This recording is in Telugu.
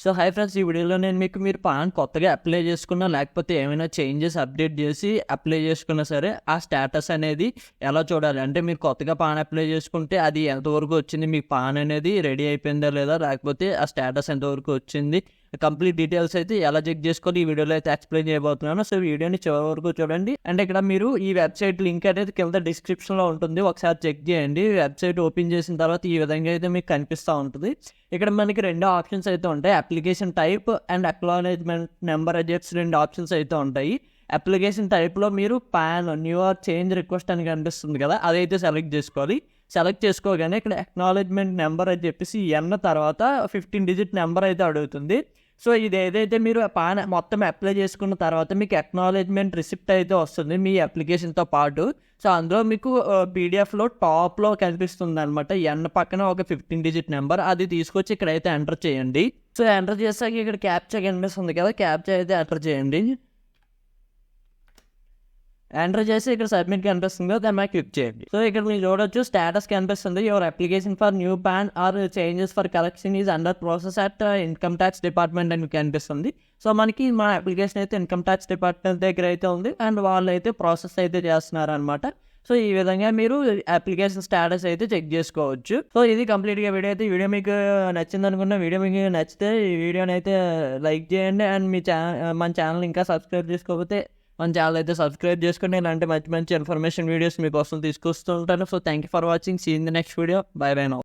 సో హాయ్ ఫ్రెండ్స్, ఈ వీడియోలో నేను మీరు పాన్ కొత్తగా అప్లై చేసుకున్నా లేకపోతే ఏమైనా చేంజెస్ అప్డేట్ చేసి అప్లై చేసుకున్నా సరే ఆ స్టేటస్ అనేది ఎలా చూడాలి అంటే మీరు కొత్తగా పాన్ అప్లై చేసుకుంటే అది ఎంతవరకు వచ్చింది, మీ పాన్ అనేది రెడీ అయిపోయిందా లేదా, లేకపోతే ఆ స్టేటస్ ఎంతవరకు వచ్చింది, కంప్లీట్ డీటెయిల్స్ అయితే ఎలా చెక్ చేసుకోవాలి ఈ వీడియోలో అయితే ఎక్స్ప్లెయిన్ చేయబోతున్నాను. సో వీడియోని చివరి వరకు చూడండి. అండ్ ఇక్కడ మీరు ఈ వెబ్సైట్ లింక్ అనేది కింద డిస్క్రిప్షన్లో ఉంటుంది, ఒకసారి చెక్ చేయండి. వెబ్సైట్ ఓపెన్ చేసిన తర్వాత ఈ విధంగా అయితే మీకు కనిపిస్తూ ఉంటుంది. ఇక్కడ మనకి రెండు ఆప్షన్స్ అయితే ఉంటాయి, application type and acknowledgement number అని చెప్పి రెండు ఆప్షన్స్ అయితే ఉంటాయి. అప్లికేషన్ టైప్లో మీరు PAN new or change request అని కనిపిస్తుంది కదా, అదైతే సెలెక్ట్ చేసుకోవాలి. సెలెక్ట్ చేసుకోగానే ఇక్కడ అక్నాలెడ్జ్మెంట్ నెంబర్ అని చెప్పేసి ఎన్న తర్వాత 15 డిజిట్ నెంబర్ అయితే అడుగుతుంది. సో ఇది ఏదైతే మీరు పాన్ మొత్తం అప్లై చేసుకున్న తర్వాత మీకు అక్నాలెడ్జ్మెంట్ రిసిప్ట్ అయితే వస్తుంది మీ అప్లికేషన్తో పాటు. సో అందులో మీకు పీడిఎఫ్లో టాప్లో కనిపిస్తుంది అనమాట, ఎన్ పక్కన ఒక 15 డిజిట్ నెంబర్, అది తీసుకొచ్చి ఇక్కడైతే ఎంటర్ చేయండి. సో ఎంటర్ చేసాక ఇక్కడ క్యాప్చా కనిపిస్తుంది కదా, క్యాప్చా అయితే ఎంటర్ చేయండి. ఎంటర్ చేసి ఇక్కడ సబ్మిట్ కనిపిస్తుంది కదా, దాని మీద క్లిక్ చేయండి. సో ఇక్కడ మీరు చూడొచ్చు స్టేటస్ కనిపిస్తుంది, your application for new PAN or changes for correction is under process at income tax department అని కనిపిస్తుంది. సో మనకి మన అప్లికేషన్ అయితే ఇన్కమ్ ట్యాక్స్ డిపార్ట్మెంట్ దగ్గర అయితే ఉంది అండ్ వాళ్ళు అయితే ప్రాసెస్ అయితే చేస్తున్నారు అనమాట. సో ఈ విధంగా మీరు అప్లికేషన్ స్టేటస్ అయితే చెక్ చేసుకోవచ్చు. సో ఇది కంప్లీట్గా వీడియో అయితే. వీడియో మీకు నచ్చింది అనుకున్న, వీడియో మీకు నచ్చితే ఈ వీడియోని అయితే లైక్ చేయండి అండ్ మన ఛానల్ ఇంకా సబ్స్క్రైబ్ చేసుకోకపోతే మన ఛానల్ అయితే సబ్స్క్రైబ్ చేసుకుని ఇలాంటి మంచి మంచి ఇన్ఫర్మేషన్ వీడియోస్ మీకోసం తీసుకొస్తూ ఉంటాను. So thank you for watching, see in the next video, bye bye now.